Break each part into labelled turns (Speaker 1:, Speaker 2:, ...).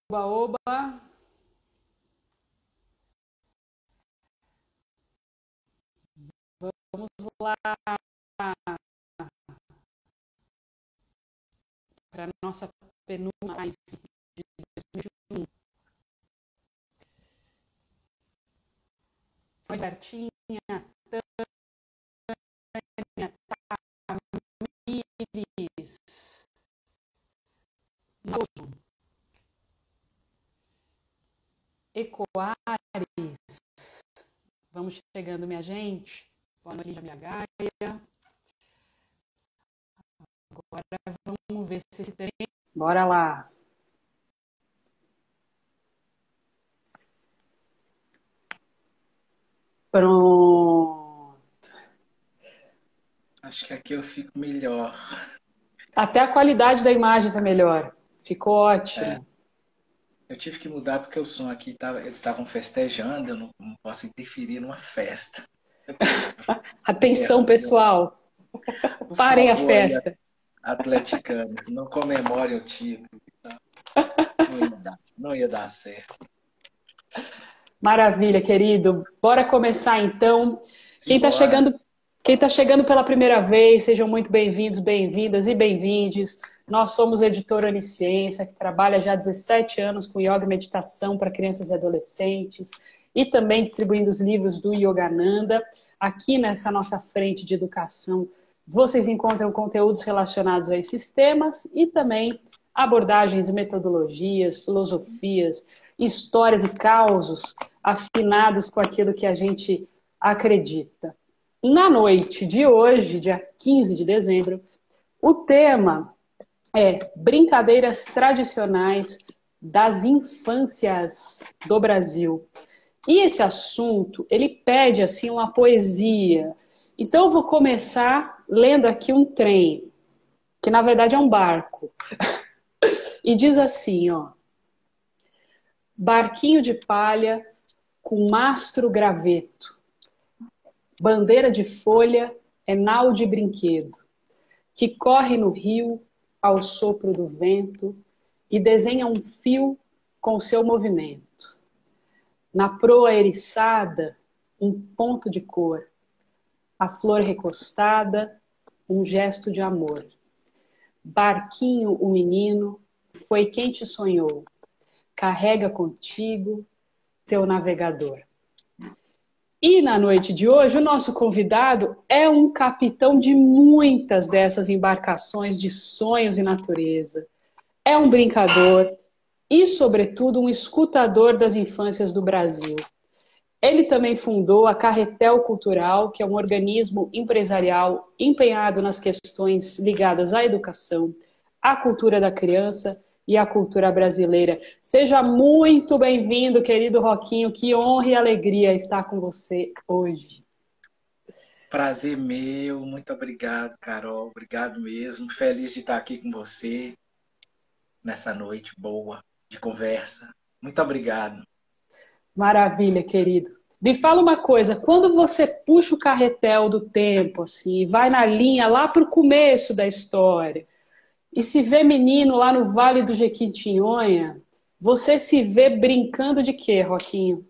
Speaker 1: Oba, oba. Vamos lá para a nossa penúltima live de 2021. Foi Bertinha, Tânia, Tamires, Mauso, Ecoares. Vamos chegando, minha gente. Boa noite, minha Gaia. Agora vamos ver se tem. Bora lá. Pronto.
Speaker 2: Acho que aqui eu fico melhor.
Speaker 1: Até a qualidade da imagem tá melhor. Ficou
Speaker 2: É,
Speaker 1: ótimo.
Speaker 2: eu tive que mudar porque o som aqui tava, eles estavam festejando, eu não posso interferir numa festa. Eu pedi para
Speaker 1: Atenção,
Speaker 2: interromper.
Speaker 1: pessoal.
Speaker 2: Por
Speaker 1: Parem a
Speaker 2: favor, aí,
Speaker 1: festa.
Speaker 2: atleticanos, não comemorem o título. Não ia dar certo.
Speaker 1: Maravilha, querido. Bora começar então. Quem está
Speaker 2: Simbora.
Speaker 1: chegando, quem tá chegando pela primeira vez, sejam muito bem-vindos, bem-vindas e bem-vindes. Nós somos a Editora Onisciência, que trabalha já há 17 anos com yoga e meditação para crianças e adolescentes e também distribuindo os livros do Yogananda. Aqui nessa nossa frente de educação, vocês encontram conteúdos relacionados a esses temas e também abordagens e metodologias, filosofias, histórias e causos afinados com aquilo que a gente acredita. Na noite de hoje, dia 15 de dezembro, o tema é brincadeiras tradicionais das infâncias do Brasil. E esse assunto, ele pede assim uma poesia. Então eu vou começar lendo aqui um trem, que na verdade é um barco. E diz assim, ó: barquinho de palha com mastro graveto, bandeira de folha é nau de brinquedo, que corre no rio ao sopro do vento e desenha um fio com seu movimento. Na proa eriçada, um ponto de cor, a flor recostada, um gesto de amor. Barquinho, o menino, foi quem te sonhou, carrega contigo teu navegador. E na noite de hoje, o nosso convidado é um capitão de muitas dessas embarcações de sonhos e natureza. É um brincador e, sobretudo, um escutador das infâncias do Brasil. Ele também fundou a Carretel Cultural, que é um organismo empresarial empenhado nas questões ligadas à educação, à cultura da criança e à cultura brasileira. Seja muito bem-vindo, querido Roquinho. Que honra e alegria estar com você hoje.
Speaker 2: Prazer meu, muito obrigado, Carol. Obrigado mesmo. Feliz de estar aqui com você nessa noite boa de conversa. Muito obrigado.
Speaker 1: Maravilha, querido. Me fala uma coisa, quando você puxa o carretel do tempo, assim, vai na linha lá para o começo da história, e se vê menino lá no Vale do Jequitinhonha, você se vê brincando de quê, Roquinho?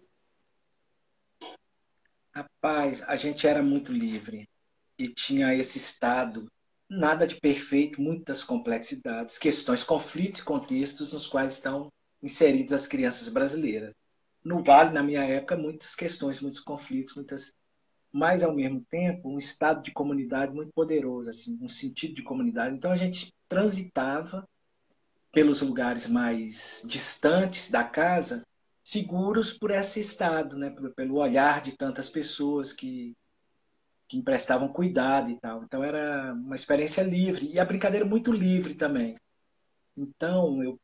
Speaker 2: Rapaz, a gente era muito livre e tinha esse estado, nada de perfeito, muitas complexidades, questões, conflitos e contextos nos quais estão inseridas as crianças brasileiras. No Vale, na minha época, muitas questões, muitos conflitos, muitas, mas ao mesmo tempo um estado de comunidade muito poderoso, assim, um sentido de comunidade. Então a gente transitava pelos lugares mais distantes da casa, seguros por esse estado, né? Pelo olhar de tantas pessoas que emprestavam cuidado e tal. Então era uma experiência livre e a brincadeira muito livre também. Então eu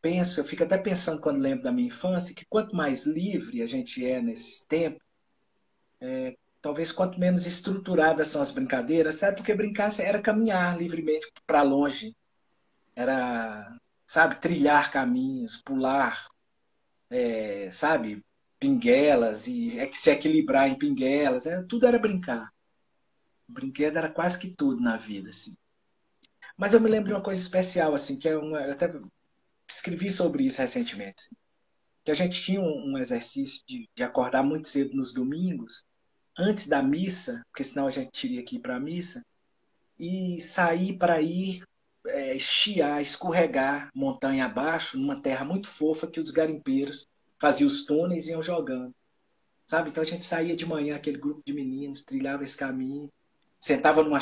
Speaker 2: fico até pensando quando lembro da minha infância, que quanto mais livre a gente é nesse tempo, talvez quanto menos estruturadas são as brincadeiras, sabe? Porque brincar era caminhar livremente para longe, era, sabe, trilhar caminhos, pular, sabe, pinguelas e se equilibrar em pinguelas, tudo era brincar. O brinquedo era quase que tudo na vida, assim. Mas eu me lembro de uma coisa especial, assim, eu até escrevi sobre isso recentemente. que a gente tinha um exercício de acordar muito cedo nos domingos, antes da missa, porque senão a gente teria que ir para a missa, e sair para ir esquiar, escorregar montanha abaixo, numa terra muito fofa que os garimpeiros faziam os túneis e iam jogando. Sabe? Então a gente saía de manhã, aquele grupo de meninos, trilhava esse caminho, sentava numa.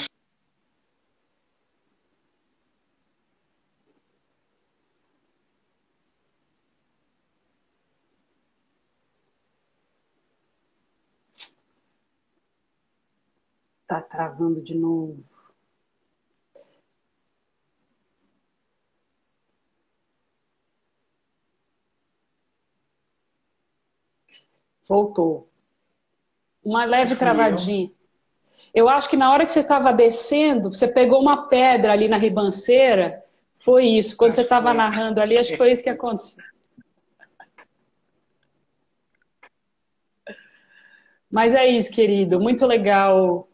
Speaker 1: Tá travando de novo. Voltou. Uma leve
Speaker 2: Mas fui eu.
Speaker 1: travadinha. Eu acho que na hora que você estava descendo, você pegou uma pedra ali na ribanceira. Foi isso. Quando você
Speaker 2: Acho que
Speaker 1: estava
Speaker 2: foi.
Speaker 1: narrando ali, acho que foi isso que aconteceu. Mas é isso, querido. Muito legal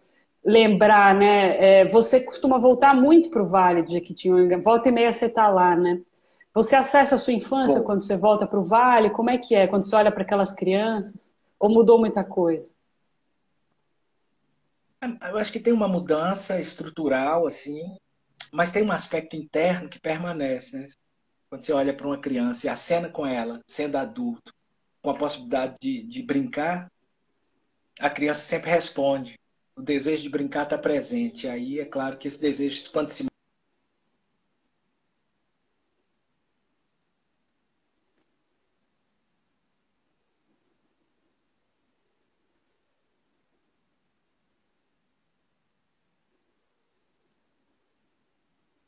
Speaker 1: lembrar, né? Você costuma voltar muito para o Vale de Jequitinhonha. Volta e meia você está lá, né? Você acessa a sua infância
Speaker 2: Bom,
Speaker 1: quando você volta para o Vale? Como é que é quando você olha para aquelas crianças? Ou mudou muita coisa?
Speaker 2: eu acho que tem uma mudança estrutural, assim, mas tem um aspecto interno que permanece, né? Quando você olha para uma criança e acena com ela, sendo adulto, com a possibilidade de brincar, a criança sempre responde. O desejo de brincar está presente. Aí é claro que esse desejo expande-se.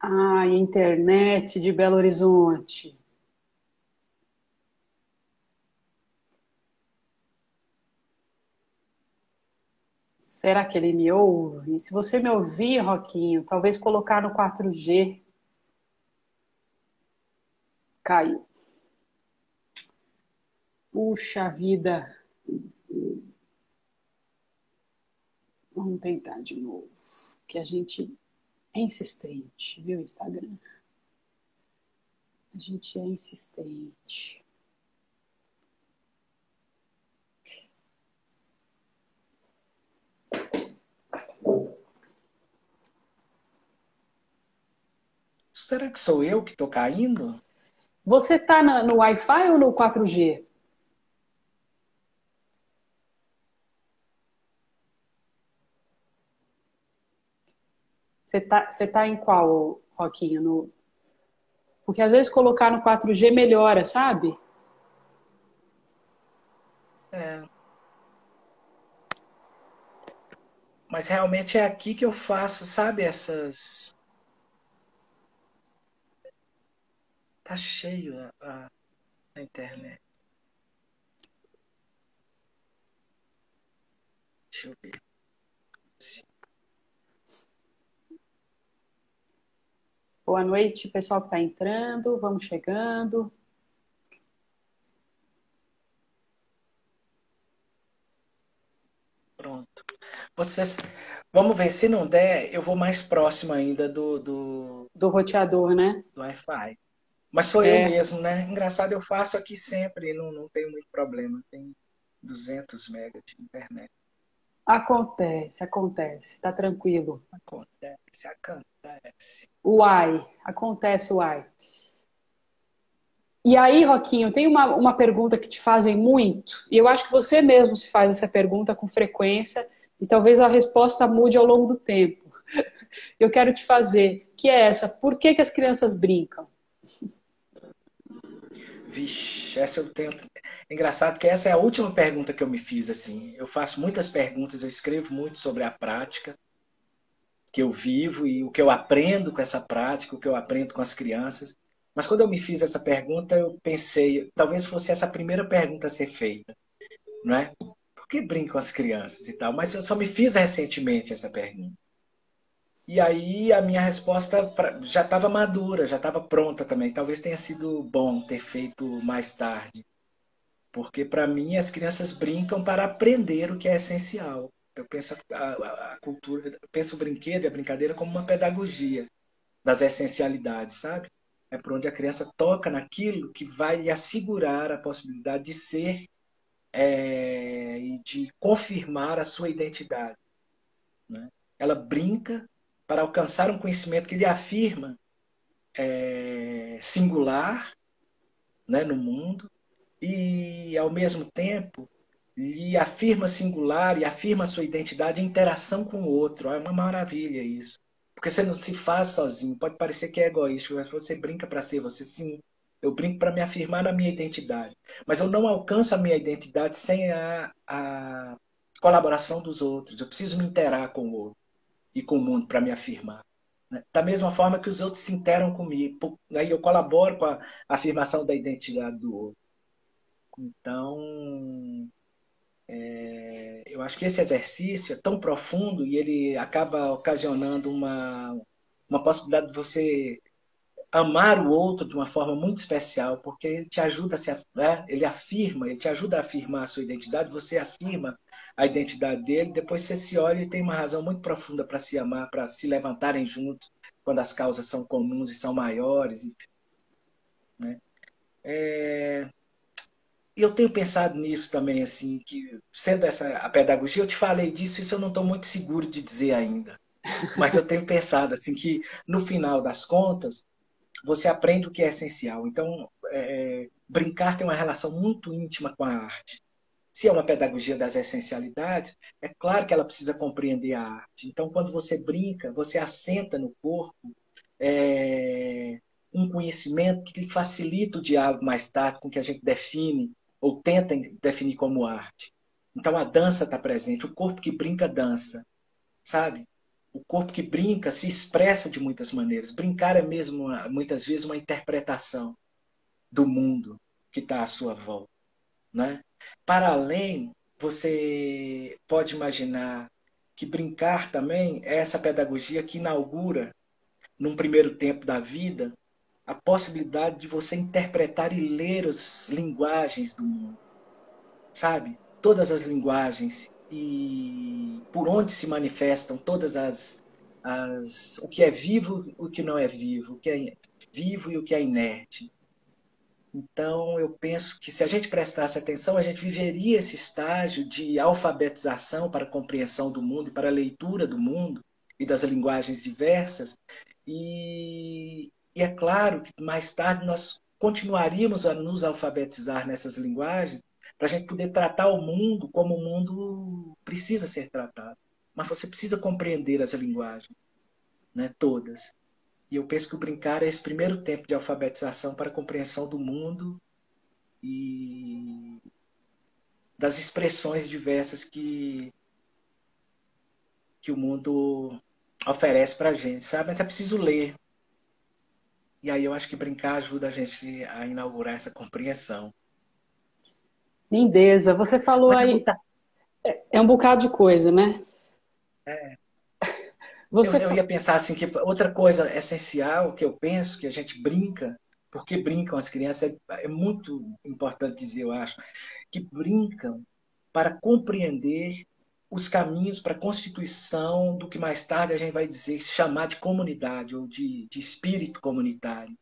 Speaker 1: Ah, internet de Belo Horizonte. Será que ele me ouve? Se você me ouvir, Roquinho, talvez colocar no 4G. Caiu. Puxa vida. Vamos tentar de novo. Que a gente é insistente, viu, Instagram? A gente é insistente.
Speaker 2: Será que sou eu que estou caindo?
Speaker 1: Você tá no Wi-Fi ou no 4G? Você tá em qual, Roquinho? Porque às vezes colocar no 4G melhora, sabe?
Speaker 2: É, mas realmente é aqui que eu faço, sabe, essas. Tá cheio a internet. Deixa eu ver.
Speaker 1: Boa noite, pessoal que está entrando. Vamos chegando.
Speaker 2: Pronto. Vocês, vamos ver, se não der, eu vou mais próximo ainda
Speaker 1: Do roteador, né?
Speaker 2: do Wi-Fi. Mas sou eu
Speaker 1: É,
Speaker 2: mesmo, né? Engraçado, eu faço aqui sempre, não tenho muito problema. Tem 200 megas de internet.
Speaker 1: acontece, acontece. Tá tranquilo.
Speaker 2: Acontece, acontece.
Speaker 1: Uai, acontece, uai. E aí, Roquinho, tem uma pergunta que te fazem muito, e eu acho que você mesmo se faz essa pergunta com frequência, e talvez a resposta mude ao longo do tempo. Eu quero te fazer, que é essa: por que que as crianças brincam?
Speaker 2: Vixe, essa eu tenho. Engraçado que essa é a última pergunta que eu me fiz, assim. Eu faço muitas perguntas, eu escrevo muito sobre a prática que eu vivo e o que eu aprendo com essa prática, o que eu aprendo com as crianças. Mas quando eu me fiz essa pergunta, eu pensei, talvez fosse essa a primeira pergunta a ser feita, não é? Por que brincam as crianças e tal? Mas eu só me fiz recentemente essa pergunta. E aí a minha resposta já estava madura, já estava pronta também. Talvez tenha sido bom ter feito mais tarde. Porque, para mim, as crianças brincam para aprender o que é essencial. Eu penso a cultura, eu penso o brinquedo e a brincadeira como uma pedagogia das essencialidades, sabe? é por onde a criança toca naquilo que vai lhe assegurar a possibilidade de ser e de confirmar a sua identidade, né? Ela brinca para alcançar um conhecimento que lhe afirma singular, né, no mundo e, ao mesmo tempo, lhe afirma singular e afirma a sua identidade em interação com o outro. É uma maravilha isso. Porque você não se faz sozinho. Pode parecer que é egoísta, mas você brinca para ser você. Sim, eu brinco para me afirmar na minha identidade. Mas eu não alcanço a minha identidade sem a colaboração dos outros. Eu preciso me interar com o outro e com o mundo para me afirmar, né? Da mesma forma que os outros se interam comigo. Aí eu colaboro com a afirmação da identidade do outro. Então, eu acho que esse exercício é tão profundo e ele acaba ocasionando uma possibilidade de você amar o outro de uma forma muito especial, porque ele te ajuda a se, né? Ele afirma, ele te ajuda a afirmar a sua identidade, você afirma a identidade dele, depois você se olha e tem uma razão muito profunda para se amar, para se levantarem juntos quando as causas são comuns e são maiores, né? E eu tenho pensado nisso também, assim, que sendo essa a pedagogia, eu te falei disso, isso eu não estou muito seguro de dizer ainda. Mas eu tenho pensado, assim, que no final das contas, você aprende o que é essencial. Então, brincar tem uma relação muito íntima com a arte. Se é uma pedagogia das essencialidades, é claro que ela precisa compreender a arte. Então, quando você brinca, você assenta no corpo um conhecimento que lhe facilita o diálogo mais tarde com o que a gente define ou tenta definir como arte. Então, a dança está presente, o corpo que brinca dança, sabe? O corpo que brinca se expressa de muitas maneiras. Brincar é mesmo, muitas vezes, uma interpretação do mundo que está à sua volta, né? Para além, você pode imaginar que brincar também é essa pedagogia que inaugura, num primeiro tempo da vida, a possibilidade de você interpretar e ler as linguagens do mundo, sabe? Todas as linguagens e por onde se manifestam todas o que é vivo, o que não é vivo, o que é vivo e o que é inerte. Então, eu penso que se a gente prestasse atenção, a gente viveria esse estágio de alfabetização para a compreensão do mundo e para a leitura do mundo e das linguagens diversas. E é claro que mais tarde nós continuaríamos a nos alfabetizar nessas linguagens para a gente poder tratar o mundo como o mundo precisa ser tratado. Mas você precisa compreender as linguagens, né, todas. E eu penso que o brincar é esse primeiro tempo de alfabetização para a compreensão do mundo e das expressões diversas que o mundo oferece para a gente, sabe? Mas é preciso ler. E aí eu acho que brincar ajuda a gente a inaugurar essa compreensão.
Speaker 1: Lindeza. Você falou
Speaker 2: Mas é
Speaker 1: aí,
Speaker 2: muita.
Speaker 1: é um bocado de coisa, né?
Speaker 2: É,
Speaker 1: Você,
Speaker 2: eu ia pensar assim que outra coisa essencial que eu penso que a gente brinca, porque brincam as crianças, é muito importante dizer, eu acho, que brincam para compreender os caminhos para a constituição do que mais tarde a gente vai dizer, chamar de comunidade ou de espírito comunitário,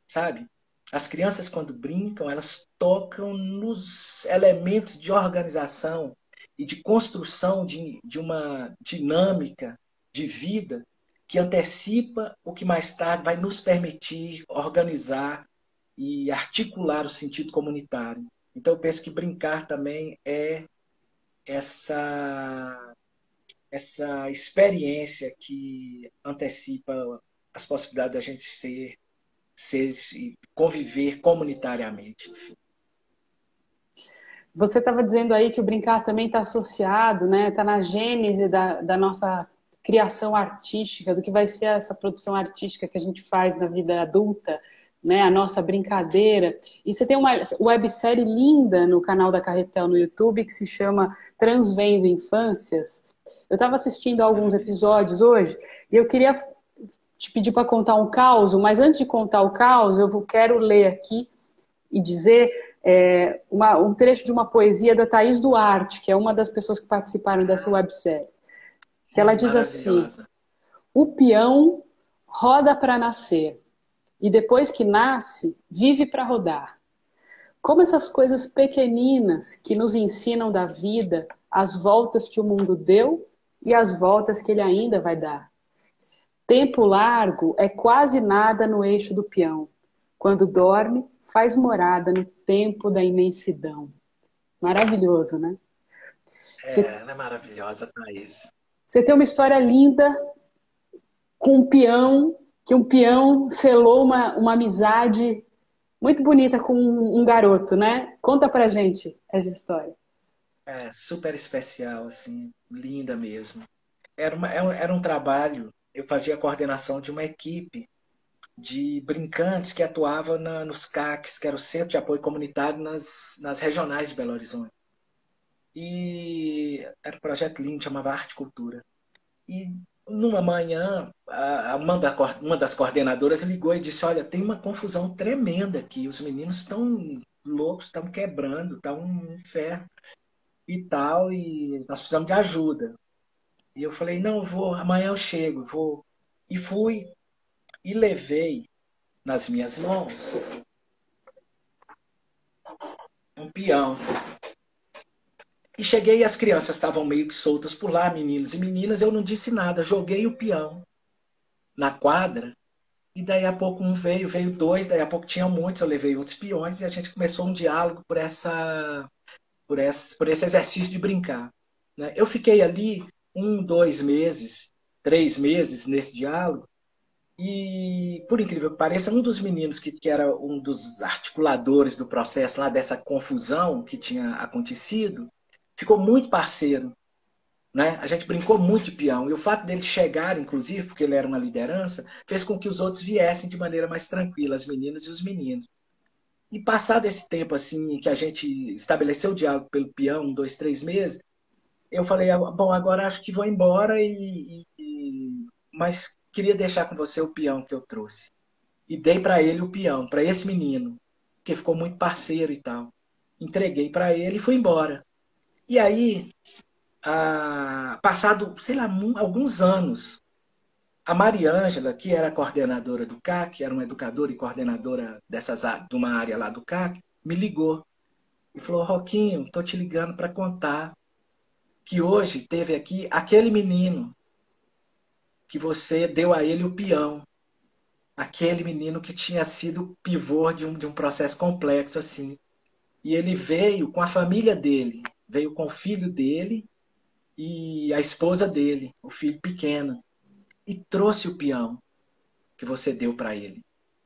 Speaker 2: sabe? As crianças, quando brincam, elas tocam nos elementos de organização e de construção de uma dinâmica de vida que antecipa o que mais tarde vai nos permitir organizar e articular o sentido comunitário. Então, eu penso que brincar também é essa, essa experiência que antecipa as possibilidades da gente ser conviver comunitariamente.
Speaker 1: você estava dizendo aí que o brincar também está associado, né? Está na gênese da nossa criação artística, do que vai ser essa produção artística que a gente faz na vida adulta, né? A nossa brincadeira. E você tem uma websérie linda no canal da Carretel no YouTube que se chama Transvendo Infâncias. Eu estava assistindo a alguns episódios hoje e eu queria te pedir para contar um caos, mas antes de contar o caos, eu quero ler aqui e dizer um trecho de uma poesia da Thaís Duarte, que é uma das pessoas que participaram dessa websérie. Que ela
Speaker 2: Sim,
Speaker 1: diz assim:
Speaker 2: maravilhosa.
Speaker 1: o peão roda para nascer, e depois que nasce, vive para rodar. Como essas coisas pequeninas que nos ensinam da vida, as voltas que o mundo deu e as voltas que ele ainda vai dar. Tempo largo é quase nada no eixo do peão. Quando dorme, faz morada no tempo da imensidão. Maravilhoso, né? Você,
Speaker 2: Ela é maravilhosa, Thaís.
Speaker 1: você tem uma história linda com um peão, que um peão selou uma amizade muito bonita com um garoto, né? Conta pra gente essa história.
Speaker 2: É super especial, assim, linda mesmo. Era um trabalho, eu fazia a coordenação de uma equipe de brincantes que atuava nos CACs, que era o Centro de Apoio Comunitário nas regionais de Belo Horizonte. E era um projeto lindo, chamava Arte e Cultura. E numa manhã, uma das coordenadoras ligou e disse: Olha, tem uma confusão tremenda aqui, os meninos estão loucos, estão quebrando, estão um inferno e tal, e nós precisamos de ajuda. E eu falei: Não, eu vou, amanhã eu chego, vou. E fui e levei nas minhas mãos um peão. E cheguei e as crianças estavam meio que soltas por lá, meninos e meninas, eu não disse nada, joguei o peão na quadra. E daí a pouco veio dois, daí a pouco tinha muitos, eu levei outros peões e a gente começou um diálogo por esse exercício de brincar. Né? Eu fiquei ali 2 meses, 3 meses nesse diálogo e, por incrível que pareça, um dos meninos que era um dos articuladores do processo lá, dessa confusão que tinha acontecido, ficou muito parceiro, né? A gente brincou muito de peão. E o fato dele chegar, inclusive, porque ele era uma liderança, fez com que os outros viessem de maneira mais tranquila, as meninas e os meninos. E passado esse tempo assim, que a gente estabeleceu o diálogo pelo peão, 2, 3 meses, eu falei: Bom, agora acho que vou embora, mas queria deixar com você o peão que eu trouxe. E dei para ele o peão, para esse menino, que ficou muito parceiro e tal. Entreguei para ele e fui embora. E aí, passado, sei lá, alguns anos, a Mariângela, que era a coordenadora do CAC, era uma educadora e coordenadora de uma área lá do CAC, me ligou e falou: Roquinho, estou te ligando para contar que hoje teve aqui aquele menino que você deu a ele o peão. Aquele menino que tinha sido pivô de um processo complexo assim. E ele veio com a família dele, veio com o filho dele e a esposa dele, o filho pequeno, e trouxe o peão que você deu para ele.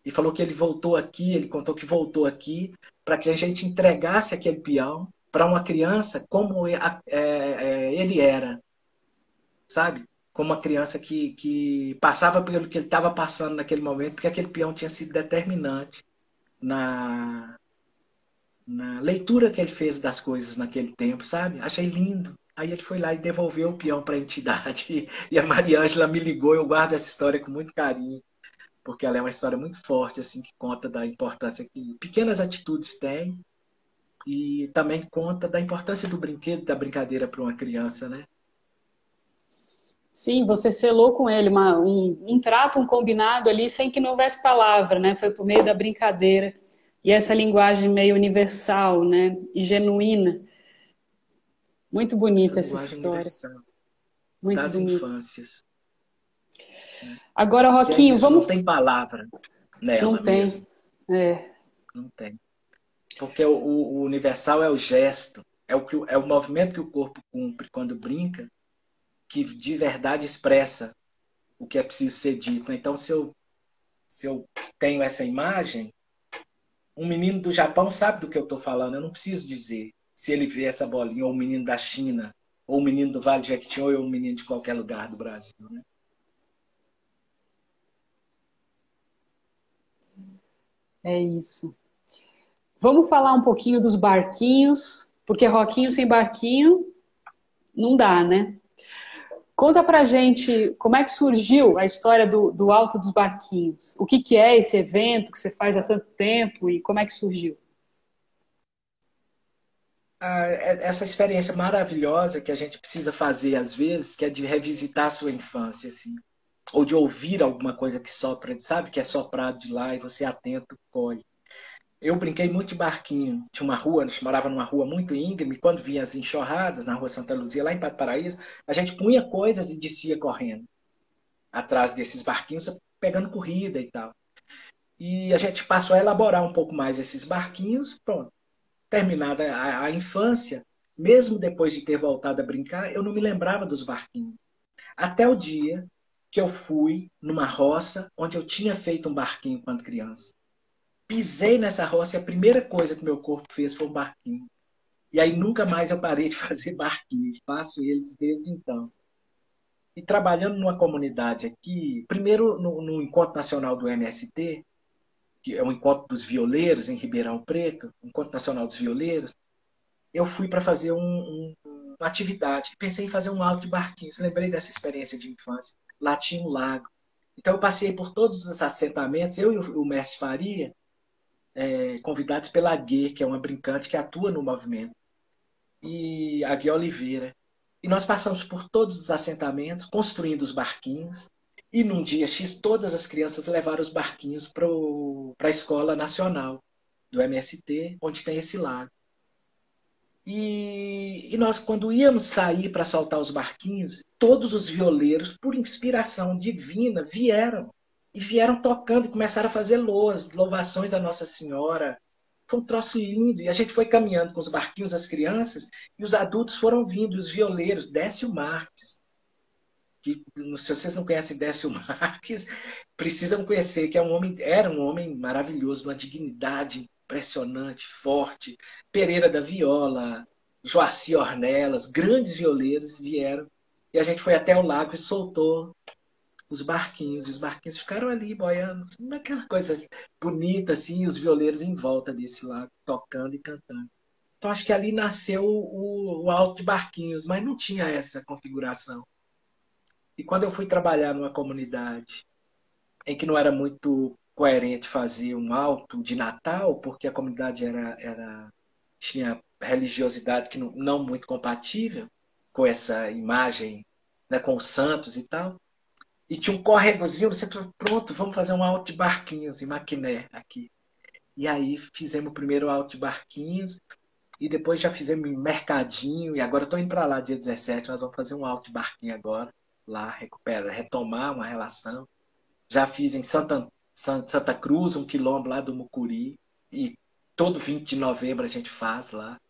Speaker 2: E falou que ele voltou aqui, ele contou que voltou aqui para que a gente entregasse aquele peão para uma criança como ele era, sabe? Como uma criança que passava pelo que ele estava passando naquele momento, porque aquele peão tinha sido determinante na, na leitura que ele fez das coisas naquele tempo, sabe? Achei lindo. Aí ele foi lá e devolveu o peão para a entidade. E a Mariângela me ligou, eu guardo essa história com muito carinho, porque ela é uma história muito forte, assim, que conta da importância que pequenas atitudes têm e também conta da importância do brinquedo, da brincadeira para uma criança, né?
Speaker 1: Sim, você selou com ele um trato, um combinado ali, sem que não houvesse palavra, né? Foi por meio da brincadeira. E essa linguagem meio universal, né? E genuína. Muito
Speaker 2: Essa
Speaker 1: bonita essa
Speaker 2: linguagem
Speaker 1: história.
Speaker 2: universal
Speaker 1: Muito
Speaker 2: das
Speaker 1: bonita.
Speaker 2: infâncias, né?
Speaker 1: Agora,
Speaker 2: Que é
Speaker 1: Roquinho,
Speaker 2: isso, não
Speaker 1: vamos.
Speaker 2: tem palavra
Speaker 1: Não
Speaker 2: nela
Speaker 1: tem.
Speaker 2: mesmo,
Speaker 1: É.
Speaker 2: não tem. Porque o universal é o gesto, é o movimento que o corpo cumpre quando brinca, que de verdade expressa o que é preciso ser dito. Então, se eu tenho essa imagem, um menino do Japão sabe do que eu estou falando, eu não preciso dizer. Se ele vê essa bolinha, ou um menino da China, ou um menino do Vale de Jequitinhonha, ou um menino de qualquer lugar do Brasil, né?
Speaker 1: É isso. Vamos falar um pouquinho dos barquinhos, porque Roquinho sem barquinho não dá, né? Conta pra gente como é que surgiu a história do Alto dos Barquinhos. O que que é esse evento que você faz há tanto tempo e como é que surgiu?
Speaker 2: Essa experiência maravilhosa que a gente precisa fazer às vezes, que é de revisitar a sua infância, assim. ou de ouvir alguma coisa que sopra, sabe? Que é soprado de lá e você atento colhe. Eu brinquei muito de barquinho. Tinha uma rua, a gente morava numa rua muito íngreme, quando vinha as enxurradas na rua Santa Luzia, lá em Pato Paraíso, a gente punha coisas e descia correndo atrás desses barquinhos, pegando corrida e tal. E a gente passou a elaborar um pouco mais esses barquinhos, pronto. Terminada a infância, mesmo depois de ter voltado a brincar, eu não me lembrava dos barquinhos. Até o dia que eu fui numa roça onde eu tinha feito um barquinho quando criança. Pisei nessa roça e a primeira coisa que meu corpo fez foi um barquinho. E aí nunca mais eu parei de fazer barquinhos. Faço eles desde então. E trabalhando numa comunidade aqui, primeiro no Encontro Nacional do MST, que é o Encontro dos Violeiros em Ribeirão Preto, Encontro Nacional dos Violeiros, eu fui para fazer uma atividade. Pensei em fazer um aula de barquinhos. Lembrei dessa experiência de infância. Lá tinha um lago. Então eu passei por todos os assentamentos, eu e o mestre Faria, convidados pela Guê, que é uma brincante que atua no movimento, e a Guê Oliveira. E nós passamos por todos os assentamentos, construindo os barquinhos. E num dia X, todas as crianças levaram os barquinhos para a Escola Nacional do MST, onde tem esse lago. E nós, quando íamos sair para soltar os barquinhos, todos os violeiros, por inspiração divina, vieram. E vieram tocando e começaram a fazer loas, louvações a Nossa Senhora. Foi um troço lindo. E a gente foi caminhando com os barquinhos, as crianças, e os adultos foram vindo, e os violeiros, Décio Marques, que se vocês não conhecem Décio Marques, precisam conhecer, que era um homem maravilhoso, uma dignidade impressionante, forte. Pereira da Viola, Joaci Ornelas, grandes violeiros vieram. E a gente foi até o lago e soltou os barquinhos. E os barquinhos ficaram ali boiando. Aquela coisa bonita, assim, os violeiros em volta desse lago, tocando e cantando. Então acho que ali nasceu o Alto de Barquinhos, mas não tinha essa configuração. E quando eu fui trabalhar numa comunidade em que não era muito coerente fazer um alto de Natal, porque a comunidade tinha religiosidade que não muito compatível com essa imagem, né, com os santos e tal. E tinha um córregozinho, você falou, pronto, vamos fazer um alto de barquinhos em Maquiné aqui. E aí fizemos o primeiro alto de barquinhos, e depois já fizemos em Mercadinho, e agora eu estou indo para lá dia 17, nós vamos fazer um alto de barquinho agora, lá, retomar uma relação. Já fiz em Santa Cruz, um quilombo lá do Mucuri. E todo 20 de novembro a gente faz lá.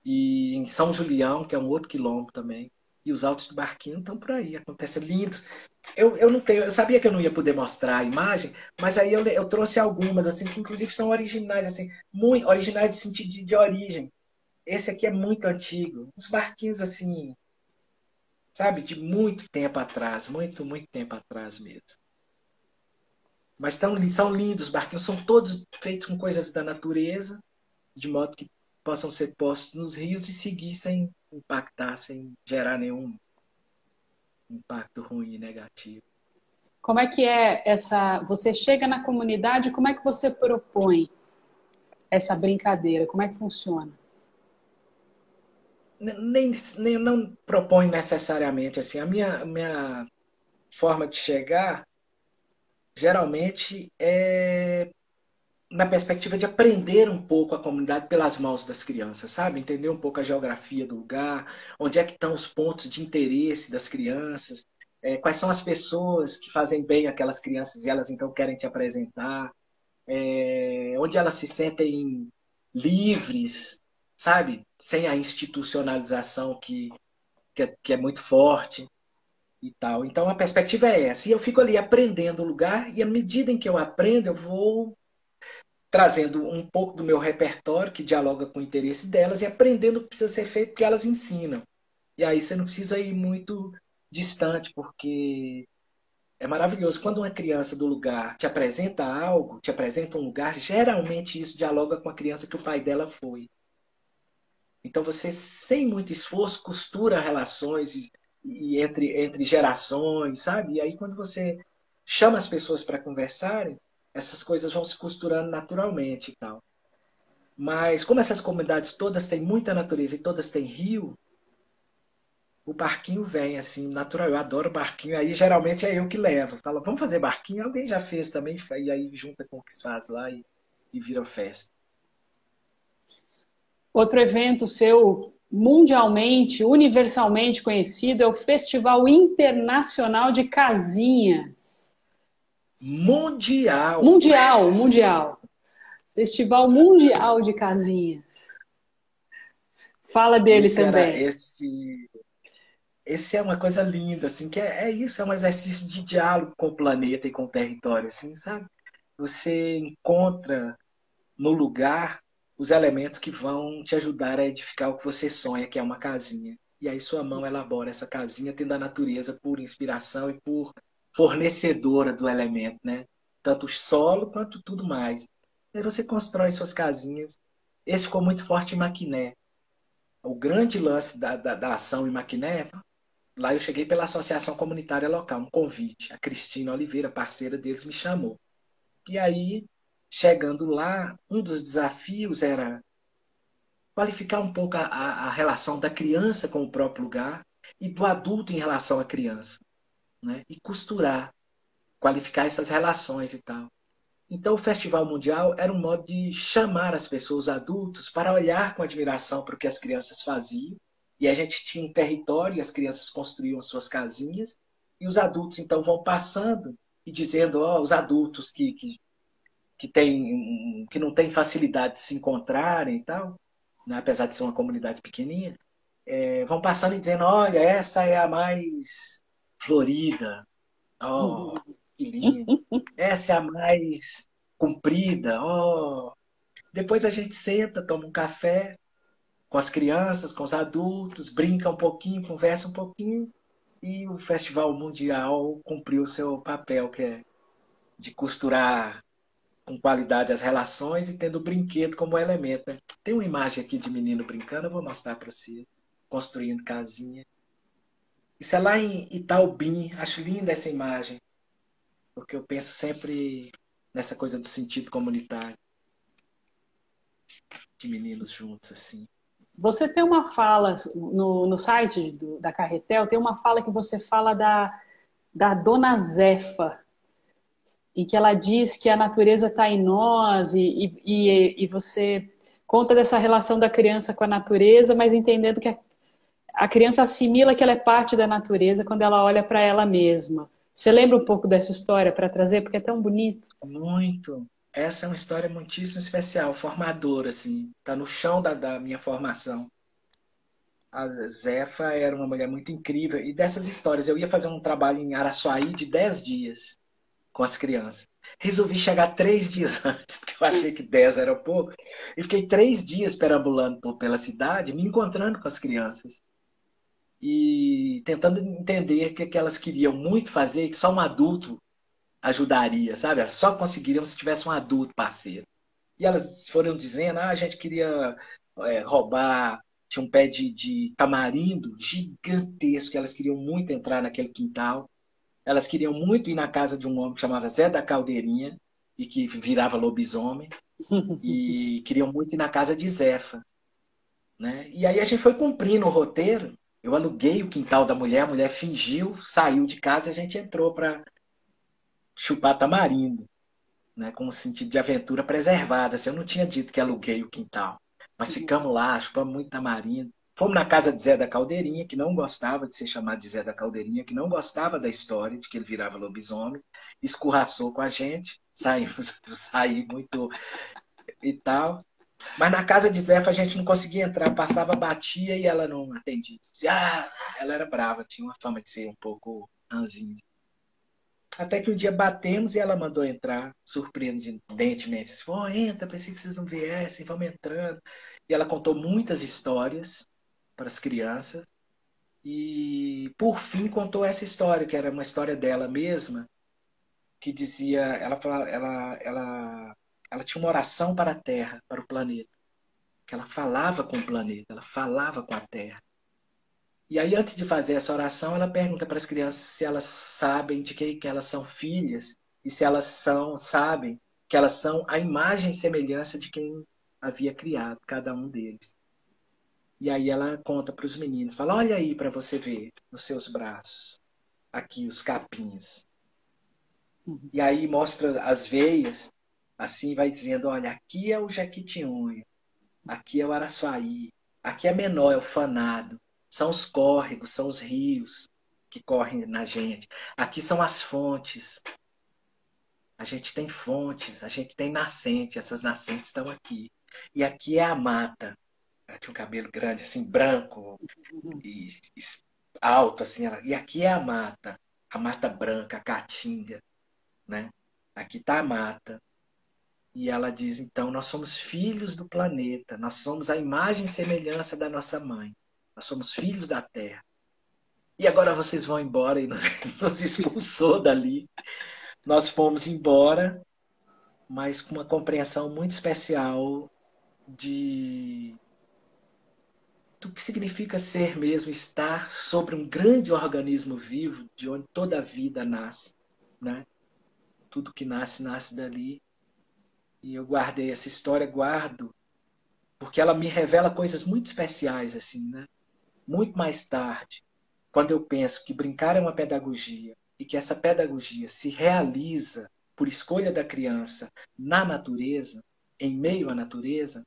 Speaker 2: E em São Julião, que é um outro quilombo também. E os altos do barquinho estão por aí, acontecem lindos. Eu não tenho, eu sabia que eu não ia poder mostrar a imagem, mas aí eu trouxe algumas, assim, que inclusive são originais, assim, muito originais de sentido de origem. Esse aqui é muito antigo. Uns barquinhos assim, sabe, de muito tempo atrás, muito, muito tempo atrás mesmo. Mas são lindos, os barquinhos são todos feitos com coisas da natureza, de modo que possam ser postos nos rios e seguir sem impactar, sem gerar nenhum impacto ruim e negativo.
Speaker 1: Como é que é essa... Você chega na comunidade, como é que você propõe essa brincadeira? Como é que funciona?
Speaker 2: Nem não propõe necessariamente assim. A minha forma de chegar geralmente é na perspectiva de aprender um pouco a comunidade pelas mãos das crianças, sabe? Entender um pouco a geografia do lugar, onde é que estão os pontos de interesse das crianças, quais são as pessoas que fazem bem aquelas crianças e elas então querem te apresentar, onde elas se sentem livres, sabe? Sem a institucionalização que é muito forte e tal. Então a perspectiva é essa. E eu fico ali aprendendo o lugar e à medida em que eu aprendo, eu vou trazendo um pouco do meu repertório que dialoga com o interesse delas e aprendendo o que precisa ser feito porque elas ensinam. E aí você não precisa ir muito distante, porque é maravilhoso. Quando uma criança do lugar te apresenta algo, te apresenta um lugar, geralmente isso dialoga com a criança que o pai dela foi. Então você, sem muito esforço, costura relações entre gerações, sabe? E aí quando você chama as pessoas para conversarem, essas coisas vão se costurando naturalmente e tal. Mas como essas comunidades todas têm muita natureza e todas têm rio, o barquinho vem, assim, natural. Eu adoro barquinho. Aí geralmente é eu que levo. Fala, vamos fazer barquinho? Alguém já fez também. E aí junta com o que se faz lá e vira festa.
Speaker 1: Outro evento seu mundialmente, universalmente conhecido é o Festival Internacional de Casinhas.
Speaker 2: Mundial!
Speaker 1: Mundial, mundial. Festival Mundial de Casinhas. Fala dele
Speaker 2: Esse era
Speaker 1: também.
Speaker 2: esse. Esse é uma coisa linda, assim, que é isso, é um exercício de diálogo com o planeta e com o território, assim, sabe? Você encontra no lugar os elementos que vão te ajudar a edificar o que você sonha, que é uma casinha. E aí sua mão elabora essa casinha, tendo a natureza por inspiração e por fornecedora do elemento, né? Tanto o solo quanto tudo mais. E aí você constrói suas casinhas. Esse ficou muito forte em Maquiné. O grande lance da ação em Maquiné, lá eu cheguei pela associação comunitária local, um convite. A Cristina Oliveira, parceira deles, me chamou. E aí, chegando lá, um dos desafios era qualificar um pouco a relação da criança com o próprio lugar e do adulto em relação à criança, né? E costurar, qualificar essas relações e tal. Então, o Festival Mundial era um modo de chamar as pessoas adultos para olhar com admiração para o que as crianças faziam. E a gente tinha um território, e as crianças construíam as suas casinhas, e os adultos então vão passando e dizendo, ó, os adultos que não têm facilidade de se encontrarem e tal, né, apesar de ser uma comunidade pequenininha, vão passando e dizendo, olha, essa é a mais florida, oh, que linda. Essa é a mais comprida, oh. Depois a gente senta, toma um café com as crianças, com os adultos, brinca um pouquinho, conversa um pouquinho, e o Festival Mundial cumpriu o seu papel, que é de costurar com qualidade as relações e tendo o brinquedo como elemento, né? Tem uma imagem aqui de menino brincando, eu vou mostrar para você, construindo casinha. Isso é lá em Itaubim, acho linda essa imagem, porque eu penso sempre nessa coisa do sentido comunitário, de meninos juntos, assim.
Speaker 1: Você tem uma fala no site da Carretel, tem uma fala que você fala da Dona Zefa, em que ela diz que a natureza está em nós e você conta dessa relação da criança com a natureza, mas entendendo que a criança assimila que ela é parte da natureza quando ela olha para ela mesma. Você lembra um pouco dessa história para trazer? Porque é tão bonito.
Speaker 2: Muito. Essa é uma história muitíssimo especial, formadora, assim. Tá no chão da minha formação. A Zefa era uma mulher muito incrível. E dessas histórias, eu ia fazer um trabalho em Araçuaí de 10 dias com as crianças. Resolvi chegar 3 dias antes, porque eu achei que 10 era pouco. E fiquei 3 dias perambulando pela cidade, me encontrando com as crianças. E tentando entender o que elas queriam muito fazer, que só um adulto ajudaria, sabe? Elas só conseguiriam se tivesse um adulto parceiro. E elas foram dizendo, a gente queria roubar, tinha um pé de tamarindo gigantesco, elas queriam muito entrar naquele quintal. Elas queriam muito ir na casa de um homem que chamava Zé da Caldeirinha, e que virava lobisomem, e queriam muito ir na casa de Zefa, né? E aí a gente foi cumprindo o roteiro, eu aluguei o quintal da mulher, a mulher fingiu, saiu de casa e a gente entrou para chupar tamarindo, né, com um sentido de aventura preservada. Assim, eu não tinha dito que aluguei o quintal, mas ficamos lá, chupamos muito tamarindo. Fomos na casa de Zé da Caldeirinha, que não gostava de ser chamado de Zé da Caldeirinha, que não gostava da história de que ele virava lobisomem, escorraçou com a gente, saímos, saí muito e tal. Mas na casa de Zefa a gente não conseguia entrar, passava, batia e ela não atendia. Ela era brava, tinha uma fama de ser um pouco ranzinza. Até que um dia batemos e ela mandou entrar, surpreendentemente. Assim, oh, entra, pensei que vocês não viessem, vamos entrando. E ela contou muitas histórias para as crianças. E, por fim, contou essa história, que era uma história dela mesma, que dizia, ela tinha uma oração para a Terra, para o planeta. Que ela falava com o planeta, ela falava com a Terra. E aí, antes de fazer essa oração, ela pergunta para as crianças se elas sabem de que elas são filhas e se elas sabem que elas são a imagem e semelhança de quem havia criado cada um deles. E aí ela conta para os meninos, fala, olha aí para você ver nos seus braços, aqui os capins.
Speaker 1: Uhum.
Speaker 2: E aí mostra as veias, assim vai dizendo, olha, aqui é o Jequitinhonha, aqui é o Araçuaí, aqui é menor, é o Fanado, são os córregos, são os rios que correm na gente. Aqui são as fontes. A gente tem fontes, a gente tem nascente, essas nascentes estão aqui. E aqui é a mata. Ela tinha um cabelo grande, assim, branco
Speaker 1: Uhum.
Speaker 2: e alto, assim. E aqui é a mata branca, a caatinga, né? Aqui está a mata. E ela diz, então, nós somos filhos do planeta, nós somos a imagem e semelhança da nossa mãe. Nós somos filhos da Terra. E agora vocês vão embora e nos, nos expulsou dali. Nós fomos embora, mas com uma compreensão muito especial de do que significa ser mesmo, estar sobre um grande organismo vivo, de onde toda a vida nasce, né? Tudo que nasce, nasce dali. E eu guardei essa história, guardo, porque ela me revela coisas muito especiais, assim, né? Muito mais tarde, quando eu penso que brincar é uma pedagogia e que essa pedagogia se realiza por escolha da criança na natureza, em meio à natureza,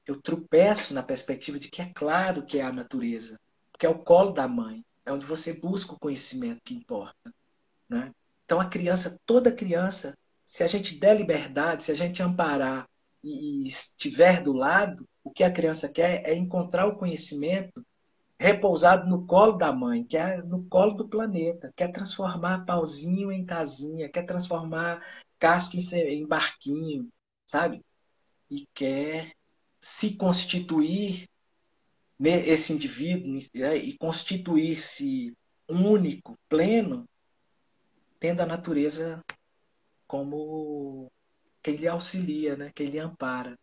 Speaker 2: eu tropeço na perspectiva de que é claro que é a natureza, que é o colo da mãe, é onde você busca o conhecimento que importa, né? Então a criança, toda criança, se a gente der liberdade, se a gente amparar e estiver do lado, o que a criança quer é encontrar o conhecimento repousado no colo da mãe, que é no colo do planeta, quer transformar pauzinho em casinha, quer transformar casca em barquinho, sabe? E quer se constituir esse indivíduo, né, e constituir-se único, pleno, tendo a natureza como quem lhe auxilia, né, quem lhe ampara.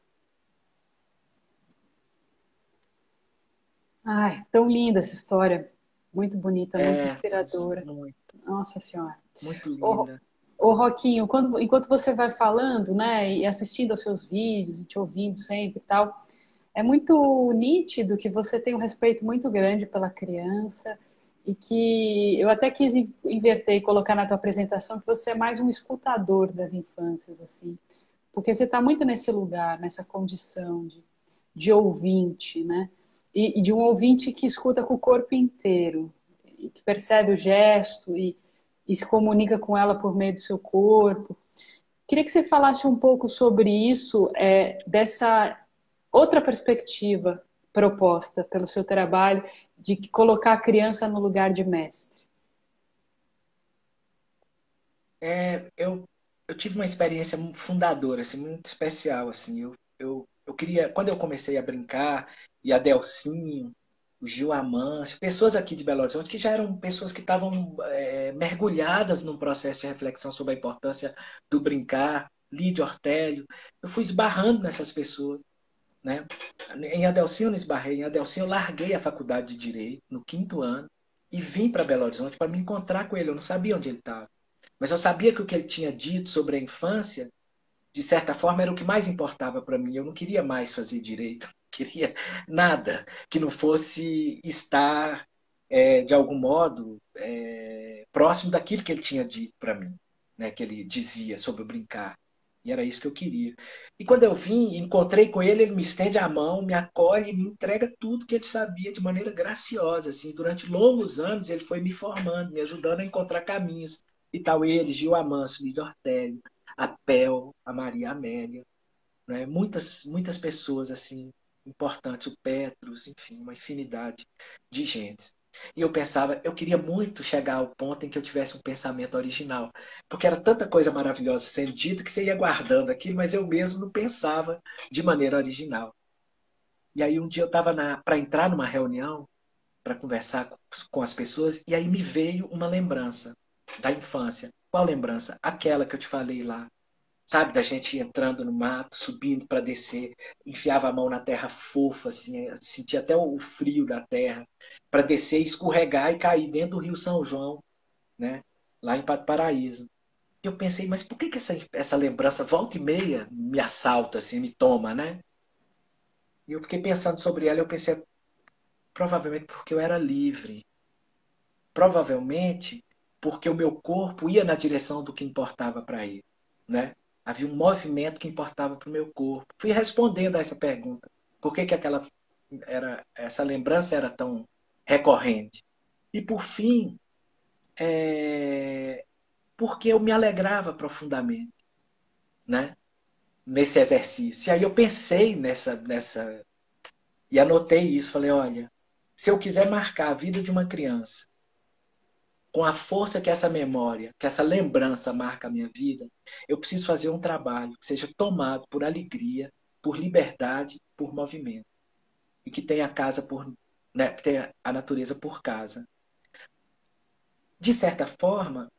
Speaker 1: Ai, tão linda essa história. Muito bonita, muito
Speaker 2: É,
Speaker 1: inspiradora.
Speaker 2: muito,
Speaker 1: Nossa Senhora.
Speaker 2: muito
Speaker 1: Ô,
Speaker 2: linda.
Speaker 1: ô Roquinho, enquanto você vai falando, né, e assistindo aos seus vídeos e te ouvindo sempre e tal, é muito nítido que você tem um respeito muito grande pela criança e que eu até quis inverter e colocar na tua apresentação que você é mais um escutador das infâncias, assim, porque você está muito nesse lugar, nessa condição de ouvinte, né? E de um ouvinte que escuta com o corpo inteiro, e que percebe o gesto e se comunica com ela por meio do seu corpo. Queria que você falasse um pouco sobre isso, dessa outra perspectiva proposta pelo seu trabalho, de colocar a criança no lugar de mestre.
Speaker 2: Eu tive uma experiência fundadora, assim, muito especial, assim. Eu queria, quando eu comecei a brincar, e a Delcinho, o Gil Amâncio, pessoas aqui de Belo Horizonte que já eram pessoas que estavam mergulhadas num processo de reflexão sobre a importância do brincar, Lídio Ortélio, eu fui esbarrando nessas pessoas, né? Em Adelcinho eu não esbarrei, em Adelcinho eu larguei a faculdade de Direito no quinto ano e vim para Belo Horizonte para me encontrar com ele, eu não sabia onde ele estava. Mas eu sabia que o que ele tinha dito sobre a infância, de certa forma, era o que mais importava para mim. Eu não queria mais fazer direito, não queria nada que não fosse estar, de algum modo, próximo daquilo que ele tinha dito para mim, né? Que ele dizia sobre o brincar. E era isso que eu queria. E quando eu vim, encontrei com ele, ele me estende a mão, me acolhe e me entrega tudo que ele sabia de maneira graciosa. Assim, durante longos anos ele foi me formando, me ajudando a encontrar caminhos. E tal ele, Gil Amâncio, Lídio Ortélio, a Pel, a Maria Amélia, né? Muitas pessoas assim importantes, o Petros, enfim, uma infinidade de gente. E eu pensava, eu queria muito chegar ao ponto em que eu tivesse um pensamento original, porque era tanta coisa maravilhosa sendo dito que você ia guardando aquilo, mas eu mesmo não pensava de maneira original. E aí um dia eu estava para entrar numa reunião, para conversar com as pessoas, e aí me veio uma lembrança da infância. Qual lembrança? Aquela que eu te falei lá, sabe, da gente entrando no mato, subindo para descer, enfiava a mão na terra fofa, assim, sentia até o frio da terra, para descer, escorregar e cair dentro do Rio São João, né, lá em Pato Paraíso. E eu pensei, mas por que essa lembrança volta e meia me assalta, assim, me toma, né? E eu fiquei pensando sobre ela, eu pensei, provavelmente porque eu era livre. Provavelmente porque o meu corpo ia na direção do que importava para ele, né? Havia um movimento que importava para o meu corpo. Fui respondendo a essa pergunta. Por que que essa lembrança era tão recorrente? E por fim, porque eu me alegrava profundamente, né? Nesse exercício. E aí eu pensei nessa e anotei isso. Falei, olha, se eu quiser marcar a vida de uma criança com a força que essa memória, que essa lembrança marca a minha vida, eu preciso fazer um trabalho que seja tomado por alegria, por liberdade, por movimento. E que tenha a casa por, né, que tenha a natureza por casa. De certa forma,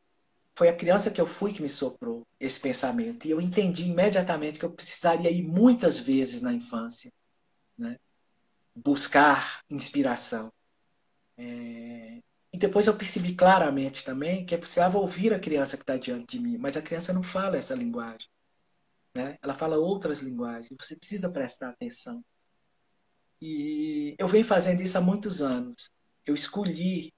Speaker 2: foi a criança que eu fui que me soprou esse pensamento. E eu entendi imediatamente que eu precisaria ir muitas vezes na infância, né, buscar inspiração. E depois eu percebi claramente também que eu precisava ouvir a criança que está diante de mim, mas a criança não fala essa linguagem, né? Ela fala outras linguagens. Você precisa prestar atenção. E eu venho fazendo isso há muitos anos. Eu escolhi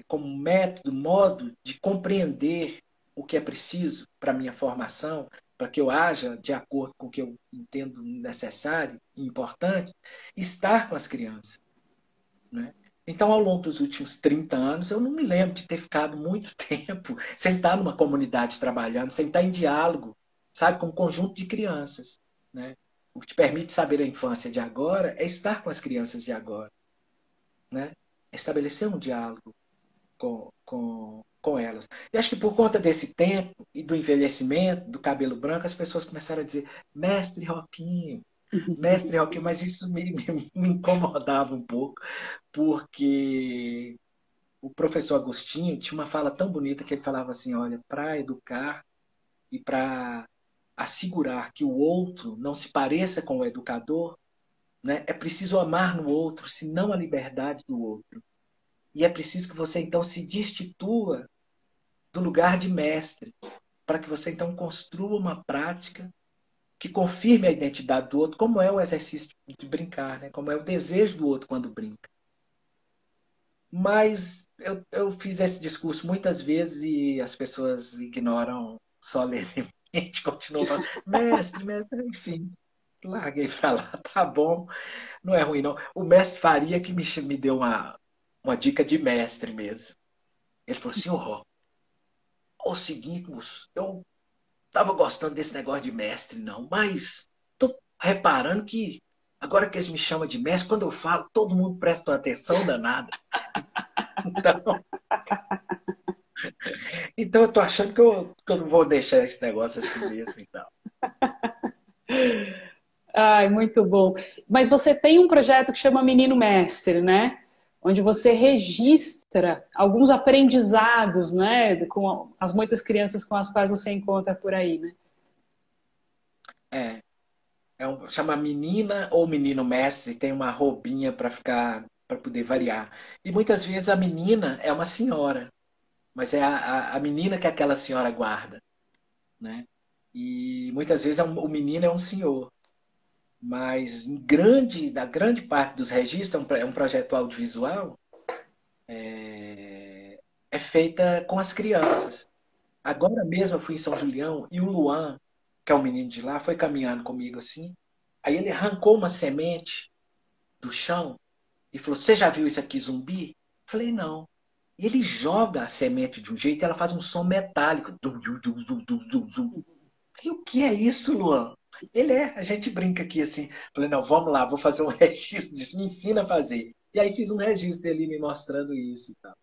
Speaker 2: como método, modo de compreender o que é preciso para a minha formação, para que eu haja de acordo com o que eu entendo necessário e importante, estar com as crianças, né? Então, ao longo dos últimos 30 anos, eu não me lembro de ter ficado muito tempo sem estar numa comunidade trabalhando, sem estar em diálogo, sabe, com um conjunto de crianças, né? O que te permite saber a infância de agora é estar com as crianças de agora, né? É estabelecer um diálogo com elas. E acho que por conta desse tempo e do envelhecimento, do cabelo branco, as pessoas começaram a dizer, mestre Roquinho, mas isso me incomodava um pouco, porque o professor Agostinho tinha uma fala tão bonita que ele falava assim, olha, para educar e para assegurar que o outro não se pareça com o educador, né, é preciso amar no outro, senão a liberdade do outro. E é preciso que você então se destitua do lugar de mestre, para que você então construa uma prática que confirme a identidade do outro, como é o exercício de brincar, né? Como é o desejo do outro quando brinca. Mas eu fiz esse discurso muitas vezes e as pessoas ignoram solenemente, continuam falando, mestre, enfim, larguei para lá, tá bom, não é ruim não. O mestre Faria que me deu uma dica de mestre mesmo. Ele falou assim, o seguinte, moço, eu tava gostando desse negócio de mestre, não, mas tô reparando que agora que eles me chamam de mestre, quando eu falo, todo mundo presta uma atenção danada. Então, então eu tô achando que eu não vou deixar esse negócio assim mesmo, então.
Speaker 1: Ai, muito bom. Mas você tem um projeto que chama Menino Mestre, né? Onde você registra alguns aprendizados, né? Com as muitas crianças com as quais você encontra por aí, né?
Speaker 2: É, chama menina ou menino mestre, tem uma roupinha para ficar, para poder variar. E muitas vezes a menina é uma senhora, mas é a menina que aquela senhora guarda, né? E muitas vezes o menino é um senhor. Mas da grande parte dos registros, é um projeto audiovisual, é feita com as crianças. Agora mesmo eu fui em São Julião e o Luan, que é o menino de lá, foi caminhando comigo assim. Aí ele arrancou uma semente do chão e falou: Você já viu isso aqui, zumbi? Eu falei: Não. E ele joga a semente de um jeito e ela faz um som metálico. Dum, dum, dum, dum, dum, dum, dum. E o que é isso, Luan? A gente brinca aqui assim. Falei, não, vamos lá, vou fazer um registro disso, me ensina a fazer. E aí fiz um registro dele me mostrando isso e tal.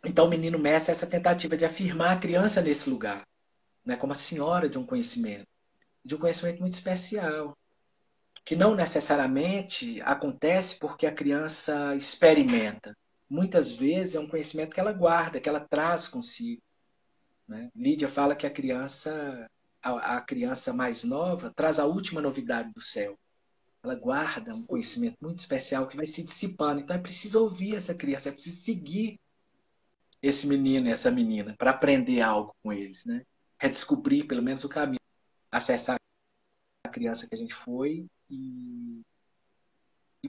Speaker 2: Então o menino mestre é essa tentativa de afirmar a criança nesse lugar, né, como a senhora de um conhecimento muito especial, que não necessariamente acontece porque a criança experimenta. Muitas vezes é um conhecimento que ela guarda, que ela traz consigo. Né? Lídia fala que a criança mais nova traz a última novidade do céu. Ela guarda um conhecimento muito especial que vai se dissipando. Então é preciso ouvir essa criança, é preciso seguir esse menino e essa menina para aprender algo com eles, né? Redescobrir pelo menos o caminho, acessar criança que a gente foi e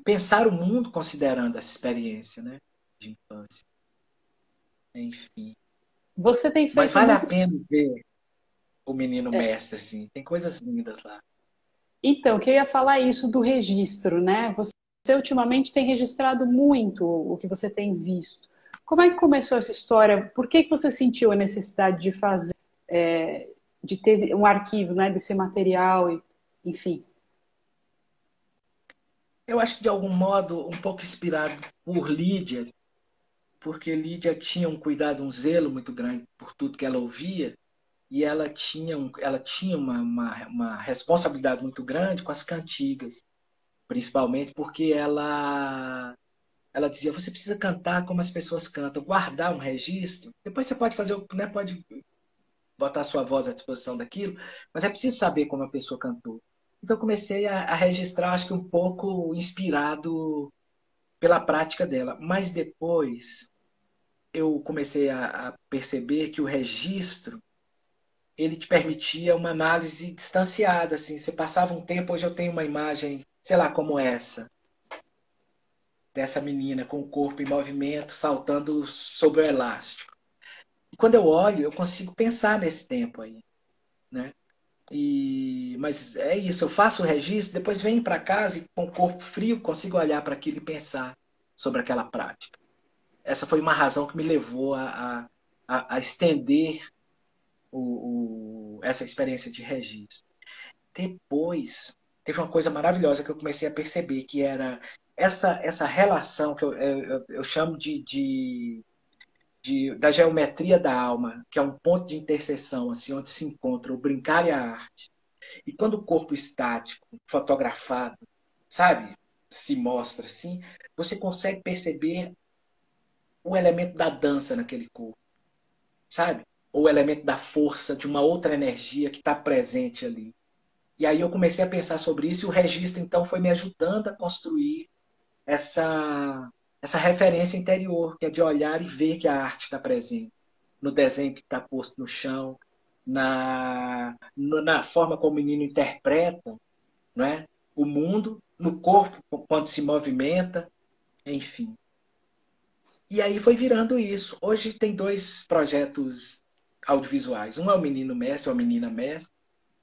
Speaker 2: pensar o mundo considerando essa experiência, né, de infância. Enfim.
Speaker 1: Você tem
Speaker 2: Mas
Speaker 1: feito
Speaker 2: vale a pena
Speaker 1: muitos.
Speaker 2: ver o Menino
Speaker 1: É,
Speaker 2: Mestre, assim. Tem coisas lindas lá.
Speaker 1: então, que eu ia falar isso do registro, né? Você ultimamente tem registrado muito o que você tem visto. Como é que começou essa história? Por que que você sentiu a necessidade de fazer, de ter um arquivo, né, desse material, enfim?
Speaker 2: Eu acho que, de algum modo, um pouco inspirado por Lídia, porque Lídia tinha um cuidado, um zelo muito grande por tudo que ela ouvia, e ela tinha uma responsabilidade muito grande com as cantigas, principalmente porque ela dizia, você precisa cantar como as pessoas cantam, guardar um registro. Depois você pode fazer, né, pode botar a sua voz à disposição daquilo, mas é preciso saber como a pessoa cantou. Então eu comecei a registrar, acho que um pouco inspirado pela prática dela. Mas depois eu comecei a perceber que o registro ele te permitia uma análise distanciada, assim. Você passava um tempo, hoje eu tenho uma imagem, sei lá, como essa, dessa menina com o corpo em movimento, saltando sobre o elástico. E quando eu olho, eu consigo pensar nesse tempo aí, né? Mas é isso, eu faço o registro, depois venho para casa e com o corpo frio consigo olhar para aquilo e pensar sobre aquela prática. Essa foi uma razão que me levou a estender essa experiência de registro. Depois, teve uma coisa maravilhosa que eu comecei a perceber, que era essa relação que eu chamo da geometria da alma, que é um ponto de interseção, assim, onde se encontra o brincar e a arte. E quando o corpo estático, fotografado, sabe, se mostra assim, você consegue perceber o elemento da dança naquele corpo, sabe? Ou o elemento da força de uma outra energia que está presente ali. E aí eu comecei a pensar sobre isso e o registro, então, foi me ajudando a construir essa referência interior, que é de olhar e ver que a arte está presente no desenho que está posto no chão, na forma como o menino interpreta, não é? O mundo, no corpo, quando se movimenta, enfim. E aí foi virando isso. Hoje tem dois projetos audiovisuais. Um é o Menino Mestre, ou a Menina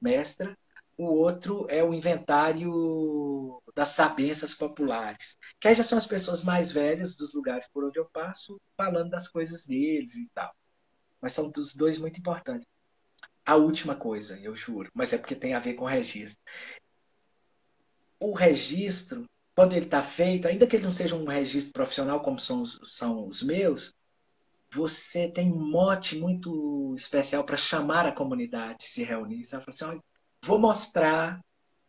Speaker 2: Mestra. O outro é o Inventário das Sabenças Populares. Que aí já são as pessoas mais velhas dos lugares por onde eu passo, falando das coisas deles e tal. Mas são os dois muito importantes. A última coisa, eu juro, mas é porque tem a ver com o registro. O registro, quando ele está feito, ainda que ele não seja um registro profissional como são os meus, você tem um mote muito especial para chamar a comunidade a se reunir. Você vai falar assim, olha, vou mostrar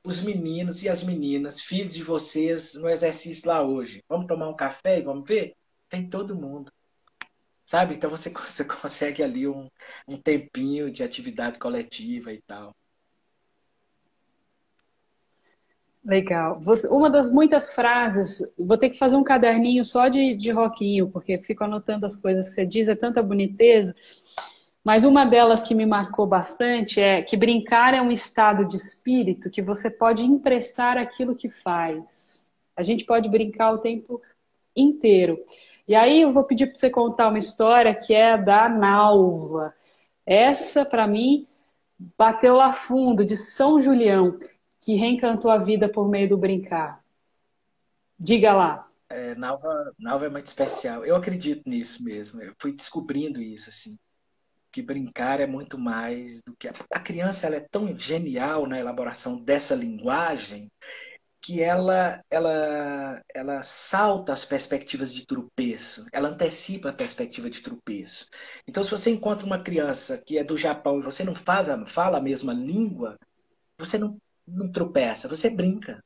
Speaker 2: os meninos e as meninas, filhos de vocês, no exercício lá hoje. Vamos tomar um café e vamos ver? Tem todo mundo, sabe? Então você consegue ali um tempinho de atividade coletiva e tal.
Speaker 1: Legal. Uma das muitas frases, vou ter que fazer um caderninho só de roquinho, porque fico anotando as coisas que você diz, é tanta boniteza. Mas uma delas que me marcou bastante é que brincar é um estado de espírito que você pode emprestar aquilo que faz. A gente pode brincar o tempo inteiro. E aí eu vou pedir para você contar uma história que é da Nalva. Essa, para mim, bateu lá fundo, de São Julião, que reencantou a vida por meio do brincar. Diga lá.
Speaker 2: Nalva é muito especial. Eu acredito nisso mesmo. Eu fui descobrindo isso, assim. Que brincar é muito mais do que... A criança ela é tão genial na elaboração dessa linguagem que ela salta as perspectivas de tropeço, ela antecipa a perspectiva de tropeço. Então, se você encontra uma criança que é do Japão e você não fala a mesma língua, você não tropeça, você brinca,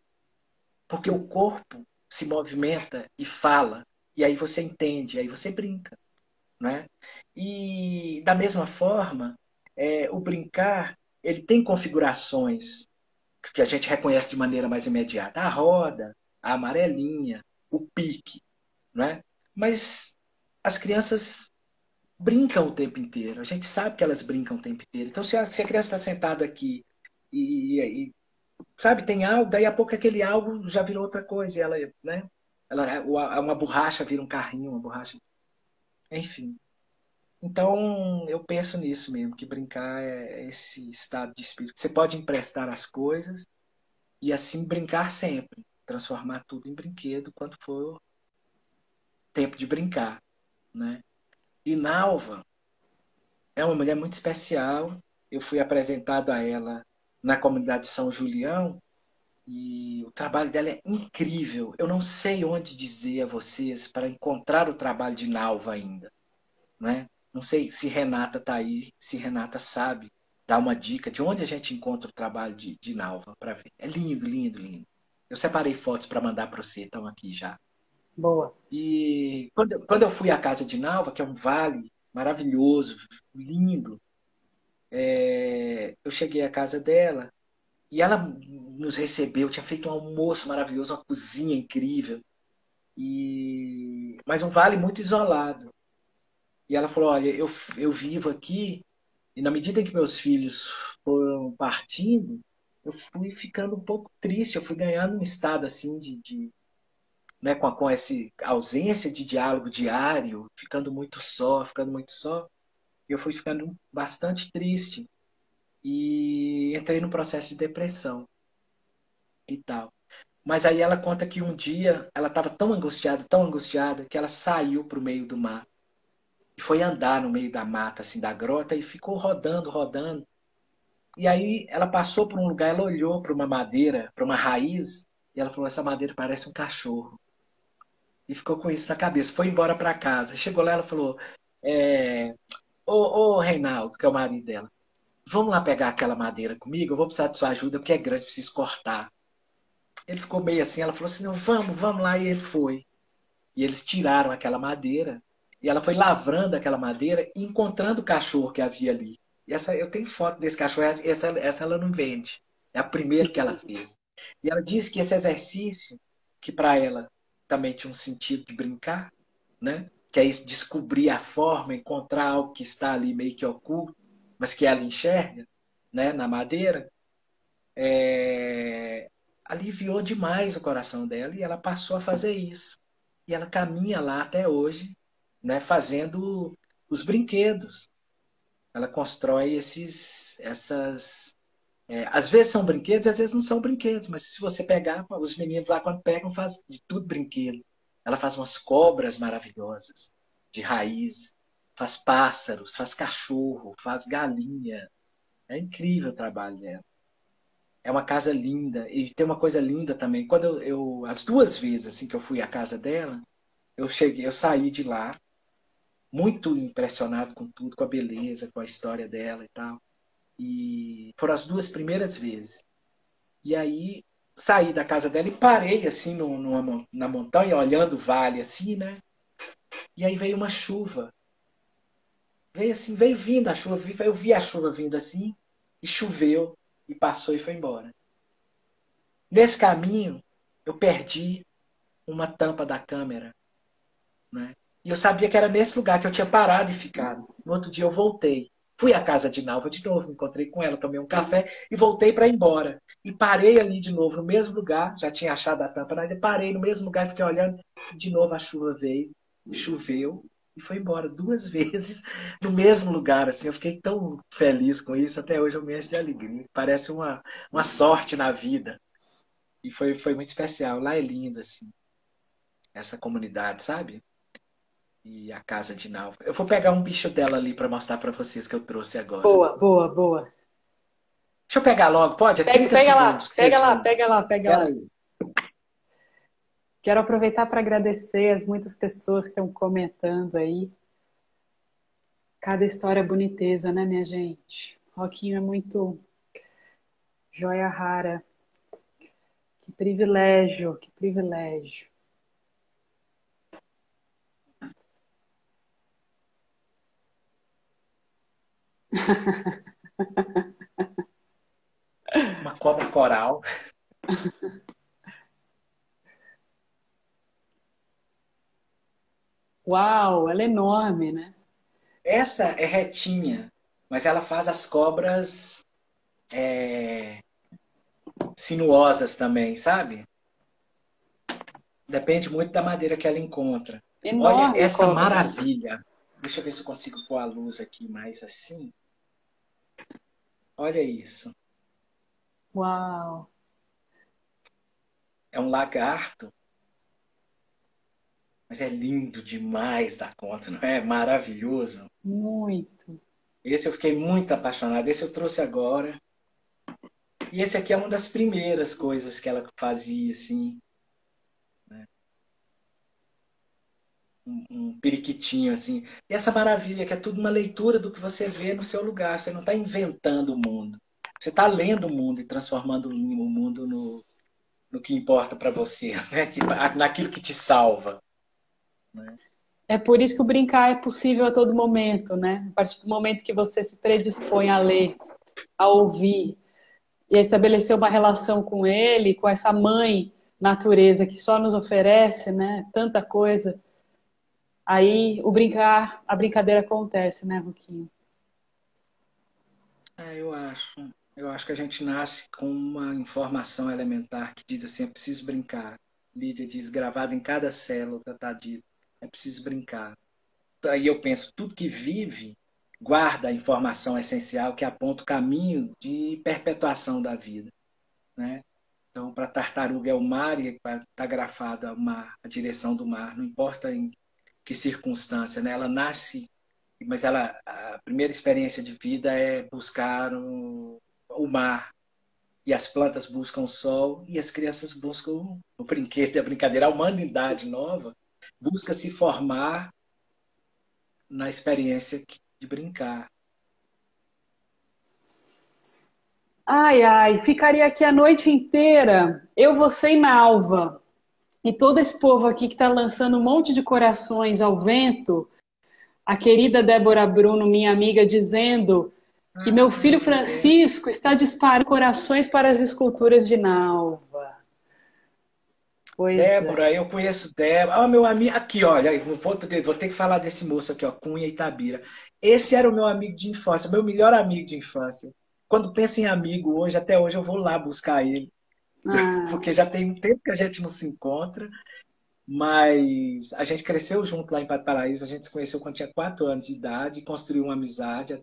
Speaker 2: porque o corpo se movimenta e fala, e aí você entende, aí você brinca, né? E da mesma forma, o brincar ele tem configurações que a gente reconhece de maneira mais imediata. A roda, a amarelinha, o pique, não é? Mas as crianças brincam o tempo inteiro. A gente sabe que elas brincam o tempo inteiro. Então, se a criança está sentada aqui e sabe, tem algo, daí a pouco aquele algo já virou outra coisa. E ela, né? Uma borracha vira um carrinho, uma borracha. Enfim. Então, eu penso nisso mesmo, que brincar é esse estado de espírito. Você pode emprestar as coisas e assim brincar sempre. Transformar tudo em brinquedo quando for tempo de brincar, né? E Nalva é uma mulher muito especial. Eu fui apresentado a ela na comunidade de São Julião e o trabalho dela é incrível. Eu não sei onde dizer a vocês para encontrar o trabalho de Nalva ainda, né? Não sei se Renata está aí, se Renata sabe dar uma dica de onde a gente encontra o trabalho de Nalva para ver. É lindo, lindo, lindo. Eu separei fotos para mandar para você, estão aqui já.
Speaker 1: Boa.
Speaker 2: E quando eu fui à casa de Nalva, que é um vale maravilhoso, lindo, eu cheguei à casa dela e ela nos recebeu, tinha feito um almoço maravilhoso, uma cozinha incrível, mas um vale muito isolado. E ela falou, olha, eu vivo aqui e na medida em que meus filhos foram partindo, eu fui ficando um pouco triste, eu fui ganhando um estado assim né, com essa ausência de diálogo diário, ficando muito só, eu fui ficando bastante triste e entrei no processo de depressão e tal. Mas aí ela conta que um dia ela estava tão angustiada, que ela saiu para o meio do mar e foi andar no meio da mata, assim, da grota e ficou rodando, rodando. E aí ela passou por um lugar, ela olhou para uma madeira, para uma raiz, e ela falou: essa madeira parece um cachorro. E ficou com isso na cabeça. Foi embora para casa. Chegou lá, ela falou: é, ô Reinaldo, que é o marido dela, vamos lá pegar aquela madeira comigo? Eu vou precisar de sua ajuda, porque é grande, preciso cortar. Ele ficou meio assim, ela falou assim: não, vamos lá. E ele foi. E eles tiraram aquela madeira. E ela foi lavrando aquela madeira e encontrando o cachorro que havia ali. E essa, eu tenho foto desse cachorro, essa ela não vende. É a primeira que ela fez. E ela disse que esse exercício, que para ela também tinha um sentido de brincar, né? Que é isso, descobrir a forma, encontrar algo que está ali meio que oculto, mas que ela enxerga, né? Na madeira, é, aliviou demais o coração dela e ela passou a fazer isso. E ela caminha lá até hoje, né, fazendo os brinquedos. Ela constrói às vezes são brinquedos, às vezes não são brinquedos, mas se você pegar, os meninos lá quando pegam, faz de tudo brinquedo. Ela faz umas cobras maravilhosas, de raiz, faz pássaros, faz cachorro, faz galinha. É incrível o trabalho dela. É uma casa linda. E tem uma coisa linda também. Quando as duas vezes assim que eu fui à casa dela, eu saí de lá muito impressionado com tudo, com a beleza, com a história dela e tal. E foram as duas primeiras vezes. E aí saí da casa dela e parei assim na montanha, olhando o vale assim, né? E aí veio uma chuva. Veio assim, veio vindo a chuva, eu vi a chuva vindo assim, e choveu, e passou e foi embora. Nesse caminho, eu perdi uma tampa da câmera, né? E eu sabia que era nesse lugar que eu tinha parado e ficado. No outro dia eu voltei. Fui à casa de Nalva de novo, me encontrei com ela, tomei um café e voltei para ir embora. E parei ali de novo, no mesmo lugar, já tinha achado a tampa, né? Parei no mesmo lugar e fiquei olhando. De novo a chuva veio, choveu e foi embora duas vezes no mesmo lugar. Assim, eu fiquei tão feliz com isso, até hoje eu me encho de alegria. Parece uma sorte na vida. E foi muito especial. Lá é lindo, assim, essa comunidade, sabe? E a casa de Nalva. Eu vou pegar um bicho dela ali para mostrar para vocês que eu trouxe agora.
Speaker 1: Boa, boa, boa.
Speaker 2: Deixa eu pegar logo, pode? É
Speaker 1: Pega,
Speaker 2: 30
Speaker 1: pega
Speaker 2: segundos
Speaker 1: lá,
Speaker 2: que
Speaker 1: pega
Speaker 2: vocês
Speaker 1: lá,
Speaker 2: vão.
Speaker 1: pega lá, pega
Speaker 2: Pera
Speaker 1: lá.
Speaker 2: aí.
Speaker 1: Quero aproveitar para agradecer as muitas pessoas que estão comentando aí. Cada história é boniteza, né, minha gente? Roquinho é muito joia rara. Que privilégio, que privilégio.
Speaker 2: Uma cobra coral.
Speaker 1: Uau, ela é enorme, né?
Speaker 2: Essa é retinha, mas ela faz as cobras. é, sinuosas também, sabe? Depende muito da madeira que ela encontra. Olha
Speaker 1: Enorme a
Speaker 2: essa
Speaker 1: cobra.
Speaker 2: maravilha. Deixa eu ver se eu consigo pôr a luz aqui mais assim. Olha isso.
Speaker 1: Uau!
Speaker 2: É um lagarto, mas é lindo demais da conta, não é? Maravilhoso.
Speaker 1: Muito.
Speaker 2: Esse eu fiquei muito apaixonado. Esse eu trouxe agora. E esse aqui é uma das primeiras coisas que ela fazia, assim. Um periquitinho, assim. E essa maravilha, que é tudo uma leitura do que você vê no seu lugar. Você não está inventando o mundo. Você está lendo o mundo e transformando o mundo no que importa para você, né? Naquilo que te salva. Né?
Speaker 1: É por isso que o brincar é possível a todo momento, né? A partir do momento que você se predispõe a ler, a ouvir e a estabelecer uma relação com ele, com essa mãe natureza que só nos oferece, né? Tanta coisa. Aí o brincar, a brincadeira acontece, né, Ruquinho?
Speaker 2: Eu acho. Eu acho que a gente nasce com uma informação elementar que diz assim, é preciso brincar. Lídia diz, gravado em cada célula, está dito, é preciso brincar. Aí eu penso, tudo que vive guarda a informação essencial que aponta o caminho de perpetuação da vida, né? Então, para a tartaruga é o mar e está grafado o mar, a direção do mar, não importa em que circunstância, né? Ela nasce, mas a primeira experiência de vida é buscar o mar, e as plantas buscam o sol, e as crianças buscam o brinquedo e a brincadeira. A humanidade nova busca se formar na experiência de brincar.
Speaker 1: Ai, ai, ficaria aqui a noite inteira. Eu, você e Nalva. E todo esse povo aqui que está lançando um monte de corações ao vento. A querida Débora Bruno, minha amiga, dizendo que meu filho Francisco está disparando corações para as esculturas de Nalva. Pois é.
Speaker 2: Débora, eu conheço Débora. Ah, meu amigo. Aqui, olha, vou ter que falar desse moço aqui, ó, Cunha Itabira. Esse era o meu amigo de infância, meu melhor amigo de infância. Quando penso em amigo hoje, até hoje eu vou lá buscar ele,
Speaker 1: Ah,
Speaker 2: porque já tem um tempo que a gente não se encontra, mas a gente cresceu junto lá em Paraíso, a gente se conheceu quando tinha 4 anos de idade, construiu uma amizade.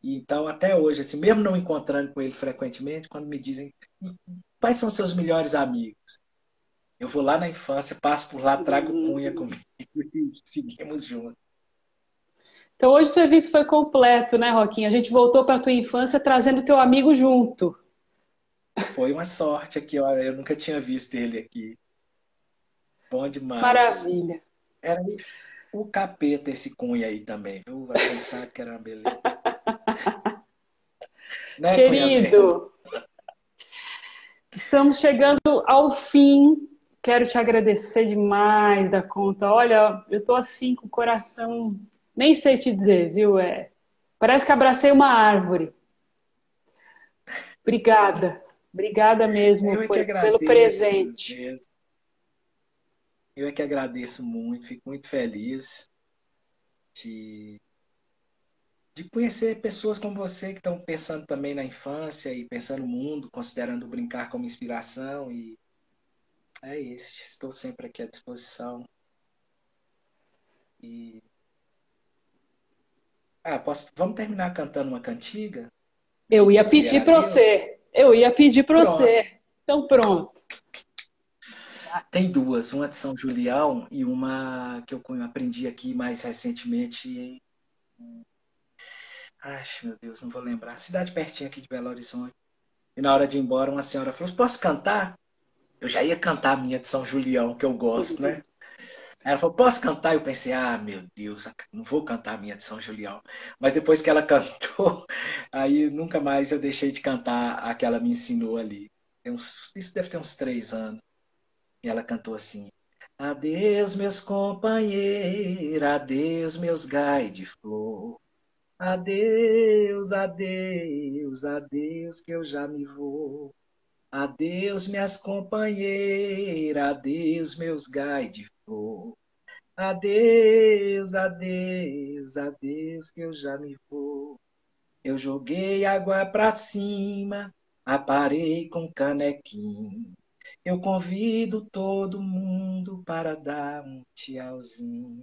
Speaker 2: E então, até hoje, assim, mesmo não encontrando com ele frequentemente, quando me dizem quais são seus melhores amigos, eu vou lá na infância, passo por lá, trago Cunha comigo e seguimos juntos.
Speaker 1: então hoje o serviço foi completo, né, Roquinha? A gente voltou para a tua infância trazendo teu amigo junto.
Speaker 2: Foi uma sorte aqui, olha, eu nunca tinha visto ele aqui. Bom demais.
Speaker 1: Maravilha.
Speaker 2: Era o capeta esse Cunha aí também, viu? Vai contar que era uma beleza. Né, Cunha Bela?
Speaker 1: Querido, estamos chegando ao fim. Quero te agradecer demais da conta. Olha, eu tô assim com o coração, nem sei te dizer, viu? Parece que abracei uma árvore. Obrigada. Obrigada mesmo
Speaker 2: Eu é que
Speaker 1: pelo
Speaker 2: agradeço
Speaker 1: presente.
Speaker 2: mesmo. Eu é que agradeço muito, fico muito feliz de conhecer pessoas como você que estão pensando também na infância e pensando no mundo, considerando brincar como inspiração. E é isso, estou sempre aqui à disposição. E vamos terminar cantando uma cantiga
Speaker 1: Eu ia
Speaker 2: de dizer
Speaker 1: pedir para
Speaker 2: adeus?
Speaker 1: você. Eu ia pedir para
Speaker 2: Pronto.
Speaker 1: você. Então pronto.
Speaker 2: Tem duas, uma de São Julião e uma que eu aprendi aqui mais recentemente. Ai, meu Deus, não vou lembrar. Cidade pertinho aqui de Belo Horizonte. E na hora de ir embora, uma senhora falou: posso cantar? Eu já ia cantar a minha de São Julião, que eu gosto, né? Aí ela falou: posso cantar? Eu pensei: ah, meu Deus, não vou cantar a minha de São Julião. Mas depois que ela cantou, aí nunca mais eu deixei de cantar a que ela me ensinou ali. Isso deve ter uns 3 anos. E ela cantou assim: adeus, meus companheiros, adeus, meus gai de flor. Adeus, adeus, adeus, que eu já me vou. Adeus, minhas companheiras, adeus, meus gai de flor. Adeus, adeus, adeus, que eu já me vou. Eu joguei água pra cima, Aparei com canequinho. Eu convido todo mundo para dar um tchauzinho.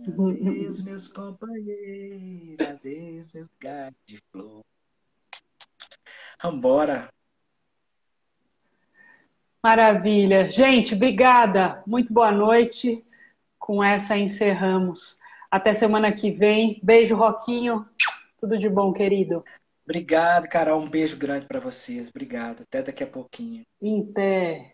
Speaker 2: Adeus, meus companheiros, adeus, meus galhos de flor. Vambora.
Speaker 1: Maravilha. Gente, obrigada. Muito boa noite. Com essa encerramos. Até semana que vem. Beijo, Roquinho. Tudo de bom, querido.
Speaker 2: Obrigado, Carol. Um beijo grande para vocês. Obrigado. Até daqui a pouquinho.
Speaker 1: Em pé.